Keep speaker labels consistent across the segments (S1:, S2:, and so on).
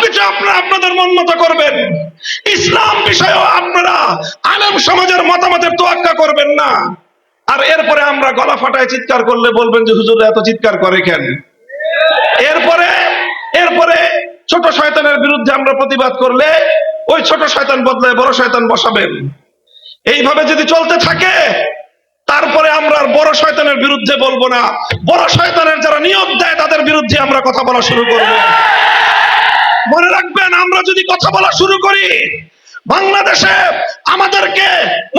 S1: সবকিছু আপনারা আপনাদের মন মতো করবেন, ইসলাম বিষয়েও আপনারা আলেম সমাজের মতামতের তোয়াক্কা করবেন না। আর এরপরে আমরা গলা ফাটায় চিৎকার করলে বলবেন যে হুজুর এত চিৎকার করে কেন। এরপরে এরপরে ছোট শয়তানের বিরুদ্ধে আমরা প্রতিবাদ করলে ওই ছোট শয়তান বদলে বড় শয়তান বসাবেন। এইভাবে যদি চলতে থাকে তারপরে আমরা আর বড় শয়তানের বিরুদ্ধে বলবো না, বড় শয়তানের যারা নিয়োগ দেয় তাদের বিরুদ্ধে আমরা কথা বলা শুরু করব। মনে রাখবেন, আমরা যদি কথা বলা শুরু করি বাংলাদেশে আমাদেরকে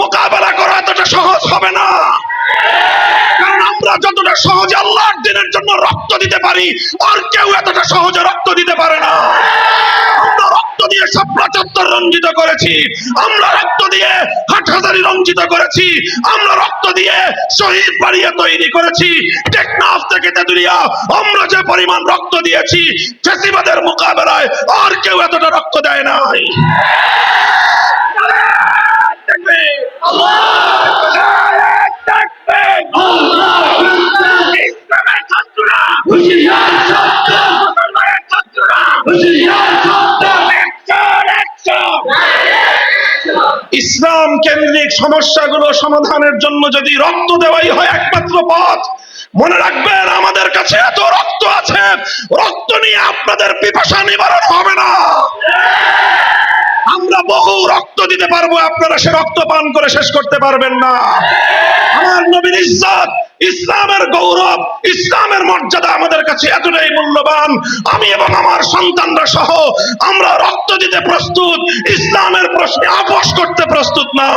S1: মোকাবেলা করা এতটা সহজ হবে না। কারণ আমরা যতটা সহজে আল্লাহর দ্বীনের জন্য রক্ত দিতে পারি আর কেউ এতটা সহজে রক্ত দিতে পারে না। আমরা রক্ত দিয়ে শাপলা চত্বর রঞ্জিত করেছি, আমরা রক্ত দিয়ে হাটহাজারী রঞ্জিত করেছি, আমরা রক্ত দিয়ে শহীদ বাড়িয়ে তৈরি করেছি। টেকনাফ থেকে তেতুলিয়া আমরা যে পরিমাণ রক্ত দিয়েছি ফ্যাসিবাদের মোকাবেলায় আর কেউ এতটা রক্ত দেয় নাই। ইসলাম কেন্দ্রিক সমস্যাগুলো সমাধানের জন্য যদি রক্ত দেওয়াই হয় একমাত্র পথ, মনে রাখবেন আমাদের কাছে এত রক্ত আছে, রক্ত নিয়ে আপনাদের পিপাসা নিবারণ হবে না। আমরা বহু রক্ত দিতে পারবো, আপনারা সে রক্ত পান করে শেষ করতে পারবেন না। আমার নবীর ইজ্জত, ইসলামের গৌরব, ইসলামের মর্যাদা আমাদের কাছে এতটাই মূল্যবান, আমি এবং আমার সন্তানরা সহ আমরা রক্ত দিতে প্রস্তুত, ইসলামের প্রশ্নে আপোষ করতে প্রস্তুত না।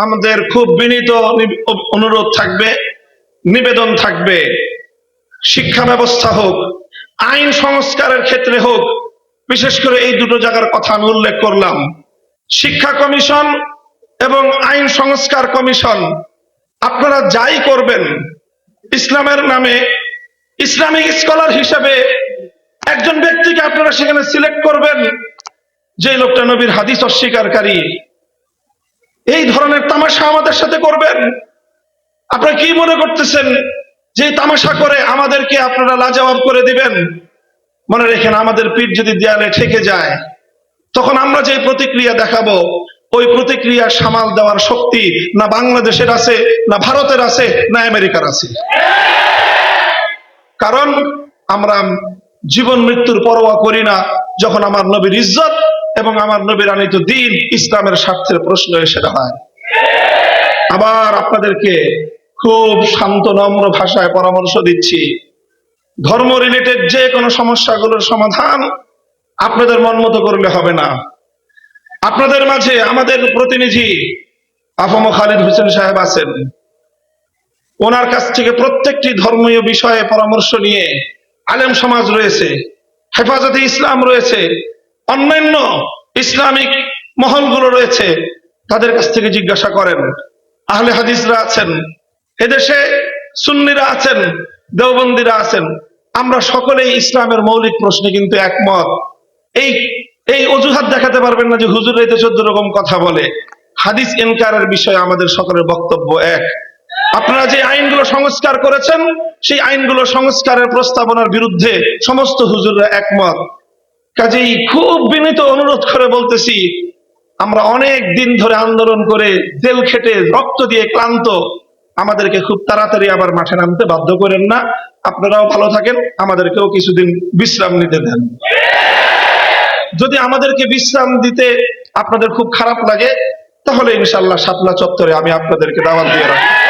S1: আমাদের খুব বিনীত অনুরোধ থাকবে, নিবেদন থাকবে, শিক্ষা ব্যবস্থা হোক, আইন সংস্কারের ক্ষেত্রে হোক, বিশেষ করে এই দুটো জায়গার কথা আমি উল্লেখ করলাম। শিক্ষা কমিশন এবং আইন সংস্কার কমিশন, আপনারা যাই করবেন ইসলামের নামে ইসলামিক স্কলার হিসেবে একজন ব্যক্তিকে আপনারা সেখানে সিলেক্ট করবেন যে লোকটা নবীর হাদিস অস্বীকারী। এই ধরনের তামাশা আমাদের সাথে করবেন? আপনারা কি মনে করতেছেন যে তামাশা করে আমাদেরকে আপনারা লাজবাব করে দিবেন? মনে রেখেন, আমাদের পিঠ যদি দেয়ালে ঠেকে যায় তখন আমরা যে প্রতিক্রিয়া দেখাবো ওই প্রতিক্রিয়া সামাল দেওয়ার শক্তি না বাংলাদেশের আছে, না ভারতের আছে, না আমেরিকার আছে। কারণ আমরা জীবন মৃত্যুর পরোয়া করি না যখন আমার নবীর ইজ্জত এবং আমার নবীর আনিত দ্বীন ইসলামের স্বার্থের প্রশ্ন এসে দাঁড়ায়। আবার আপনাদেরকে খুব শান্ত নম্র ভাষায় পরামর্শ দিচ্ছি, ধর্ম রিলেটেড যে কোনো সমস্যাগুলোর সমাধান আপনাদের মন মতো করলে হবে না। আপনাদের মাঝে আমাদের প্রতিনিধি আফম খালিদ হোসেন সাহেব আছেন, ওনার কাছ থেকে প্রত্যেকটি ধর্মীয় বিষয়ে পরামর্শ নিয়ে আলেম সমাজ রয়েছে, হেফাজতে ইসলাম রয়েছে, অন্যান্য ইসলামিক মহলগুলো রয়েছে, তাদের কাছ থেকে জিজ্ঞাসা করেন। আহলে হাদিসরা আছেন, এদেশে সুন্নিরা আছেন, দেওবন্দিরা আছেন, আমরা সকলেই ইসলামের মৌলিক প্রশ্নে কিন্তু একমত। এই অজুহাত দেখাতে পারবেন না যে হুজুর এতে 14 রকম কথা বলে। হাদিস ইনকারের বিষয়ে আমাদের সকলের বক্তব্য এক। আপনারা যে আইনগুলো সংস্কার করেছেন সেই আইনগুলো সংস্কারের প্রস্তাবনার বিরুদ্ধে সমস্ত হুজুররা একমত। কাজেই খুব বিনীত অনুরোধ করে বলতেছি, আমরা অনেক দিন ধরে আন্দোলন করে জেল খেটে রক্ত দিয়ে ক্লান্ত, আমাদেরকে খুব তাড়াতাড়ি আবার মাঠে নামতে বাধ্য করেন না। আপনারাও ভালো থাকেন, আমাদেরকেও কিছুদিন বিশ্রাম নিতে দেন। যদি আমাদেরকে বিশ্রাম দিতে আপনাদের খুব খারাপ লাগে তাহলে ইনশাআল্লাহ শাপলা চত্বরে আমি আপনাদেরকে দাওয়াত দিয়ে রাখবো।